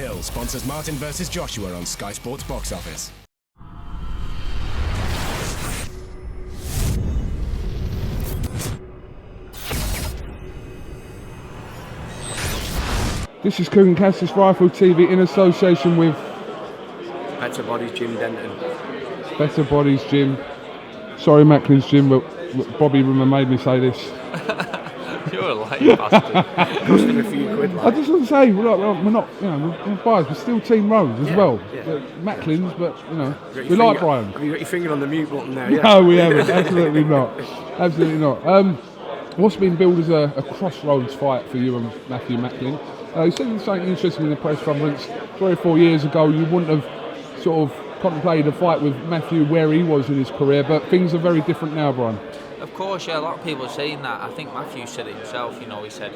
Hill sponsors Martin vs Joshua on Sky Sports Box Office. This is KUGAN CASSIUS Rifle TV in association with Better Bodies Gym Denton. Better Bodies Gym. Sorry, Macklin's Gym, but Bobby Rimmer made me say this. You're a lame bastard. Cost him a few quid, like. I just want to say, we're not, we're biased. We're still Team Rose as well. Yeah. Macklin's, but we like Brian. Have you got your finger on the mute button there? Yeah. No, we haven't. Absolutely not. Absolutely not. What's been billed as a crossroads fight for you and Matthew Macklin? You said something interesting in the press conference 3 or 4 years ago. You wouldn't have sort of contemplated a fight with Matthew where he was in his career, but things are very different now, Brian. Of course, yeah, a lot of people are saying that. I think Matthew said it himself, he said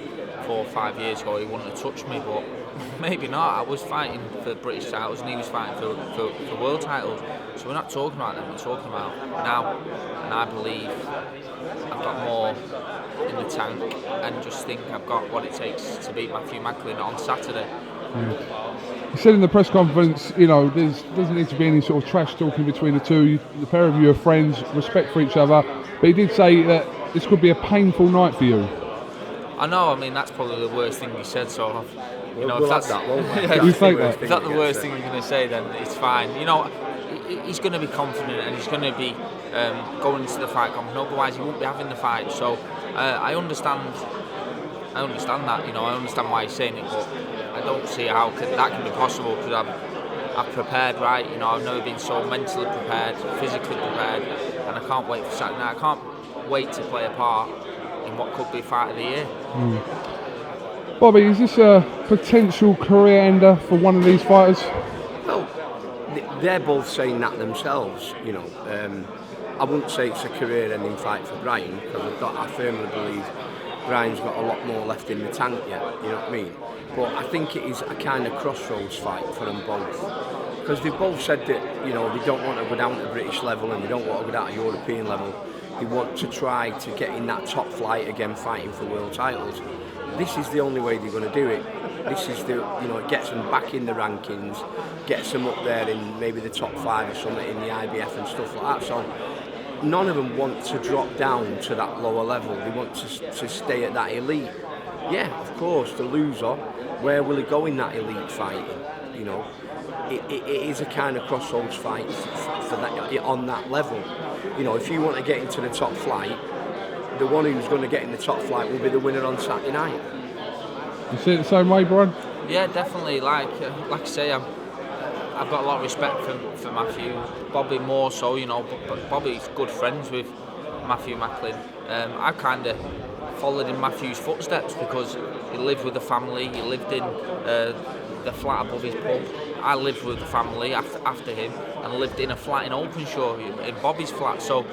4 or 5 years ago he wouldn't have touched me, but maybe not. I was fighting for British titles and he was fighting for world titles. So we're not talking about them, we're talking about now. And I believe I've got more in the tank and just think I've got what it takes to beat Matthew Macklin on Saturday. You said in the press conference, there doesn't need to be any sort of trash talking between the two. The pair of you are friends, respect for each other. But he did say that this could be a painful night for you. I know. I mean, that's probably the worst thing he said. So, We'll if that's that, won't we? You think that? If that's the worst thing you're going to say, then it's fine. He's going to be confident and he's going to be going into the fight confident. Otherwise, he won't be having the fight. So, I understand that. I understand why he's saying it, but I don't see how that can be possible because I've prepared right. I've never been so mentally prepared, physically prepared, and I can't wait for Saturday night. I can't wait to play a part in what could be fight of the year. Bobby, is this a potential career ender for one of these fighters? Well, they're both saying that themselves. I wouldn't say it's a career-ending fight for Brian because I firmly believe Brian's got a lot more left in the tank yet. You know what I mean? But I think it is a kind of crossroads fight for them both. Because they've both said that they don't want to go down to British level and they don't want to go down to European level. They want to try to get in that top flight again, fighting for world titles. This is the only way they're going to do it. This is it gets them back in the rankings, gets them up there in maybe the top 5 or something in the IBF and stuff like that. So none of them want to drop down to that lower level. They want to stay at that elite. Yeah, of course, the loser, where will he go in that elite fight? It is a kind of crossroads fight for that on that level. If you want to get into the top flight, the one who's going to get in the top flight will be the winner on Saturday night. You see it the same way, Brian? Yeah, definitely. Like I say, I've got a lot of respect for Matthew. Bobby more so, but Bobby's good friends with Matthew Macklin. I kind of followed in Matthew's footsteps because he lived with the family. He lived in the flat above his pub. I lived with the family after him and lived in a flat in Openshaw, in Bobby's flat. So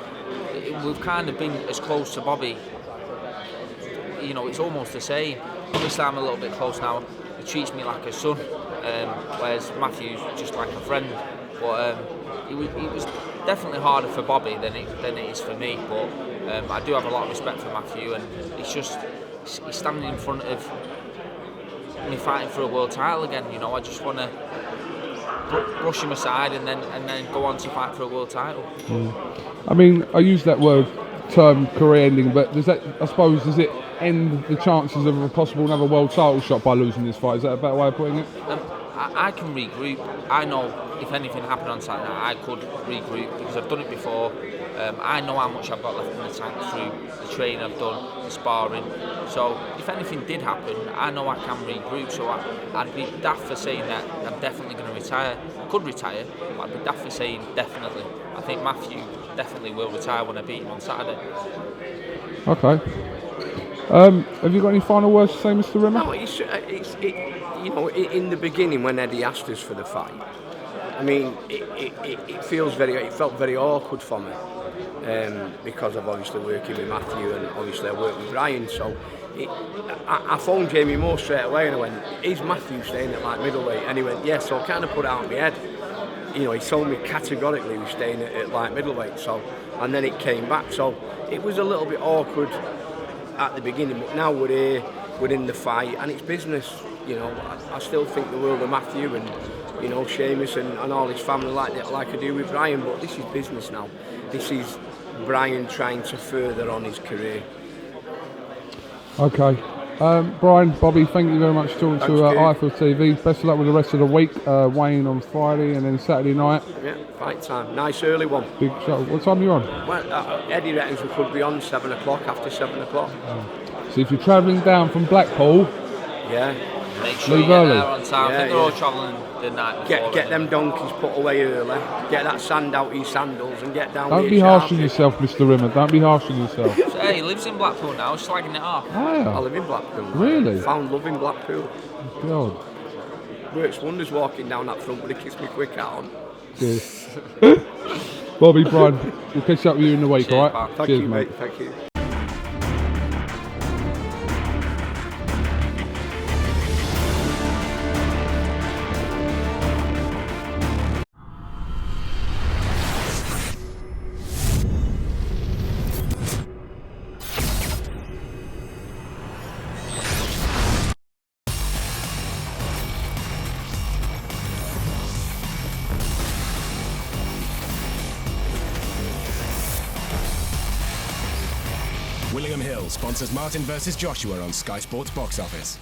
we've kind of been as close to Bobby. It's almost the same. Obviously, I'm a little bit close now. He treats me like a son, whereas Matthew's just like a friend. But it was definitely harder for Bobby than it is for me. But I do have a lot of respect for Matthew, and he's standing in front of me fighting for a world title again. I just want to brush him aside and then go on to fight for a world title. I mean, I use that term career ending, but does it end the chances of a possible another world title shot by losing this fight? Is that a better way of putting it? I can regroup. I know if anything happened on Saturday night, I could regroup because I've done it before. I know how much I've got left in the tank through the training I've done, the sparring. So if anything did happen, I know I can regroup. So I'd be daft for saying that I'm definitely going to retire. I could retire, but I'd be daft for saying definitely. I think Matthew definitely will retire when I beat him on Saturday. Okay. Have you got any final words to say, Mr. Rimmer? No, in the beginning when Eddie asked us for the fight, I mean, it felt very awkward for me because of obviously working with Matthew and obviously I worked with Brian. So I phoned Jamie Moore straight away and I went, "Is Matthew staying at light middleweight?" And he went, "Yeah." So I kind of put it out of my head. He told me categorically he was staying at light middleweight. So, and then it came back. So it was a little bit awkward at the beginning, but now we're here, we're in the fight, and it's business. You know, I still think the world of Matthew and, you know, Seamus and all his family like I do with Brian, but this is business now. This is Brian trying to further on his career. Okay. Brian, Bobby, thank you very much for talking to IFL TV. Best of luck with the rest of the week. Weighing on Friday and then Saturday night. Yeah, fight time. Nice early one. Big show. What time are you on? Well, Eddie reckons we could be on 7 o'clock, after 7 o'clock. So if you're travelling down from Blackpool, Yeah. Make sure leave you get early. there on time. I think they're all travelling the night before. Get them donkeys put away early. Get that sand out of your sandals and get down. Don't be harsh on yourself, Mr. Rimmer. Don't be harsh on yourself. So, hey, he lives in Blackpool now, slagging it off. I Ah, live in Blackpool. Really? Found love in Blackpool. God. Works wonders walking down that front with a kiss me quick out on. Cheers. Bobby, Brian, we'll catch up with you in the week, Cheers, alright? pal. Thank Cheers, you, mate. mate. Thank you. Willingham Hill sponsors Martin versus Joshua on Sky Sports Box Office.